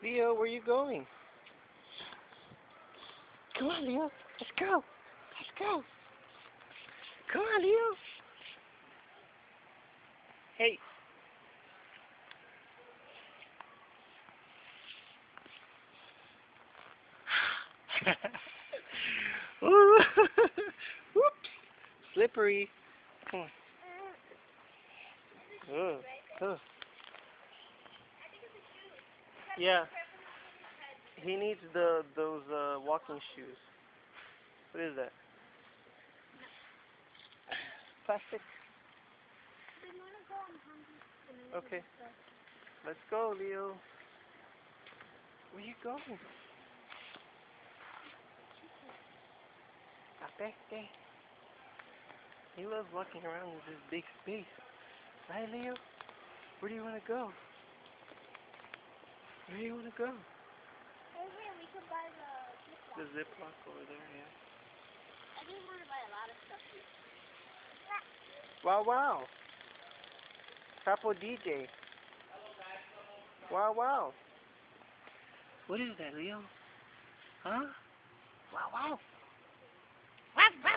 Leo, where are you going? Come on, Leo. Let's go. Let's go. Come on, Leo. Hey. Ooh. Whoops. Slippery. Come on. Oh. Yeah. He needs those walking shoes. What is that? Plastic. Okay. Let's go, Leo. Where you going? Apeste. He loves walking around in this big space. Right, Leo? Where do you want to go? Where do you want to go? Over here, we could buy The Ziploc over there, yeah. I just want to buy a lot of stuff here. Wow, wow. Capo DJ. Wow, wow. What is that, Leo? Huh? Wow, wow. Wow, wow.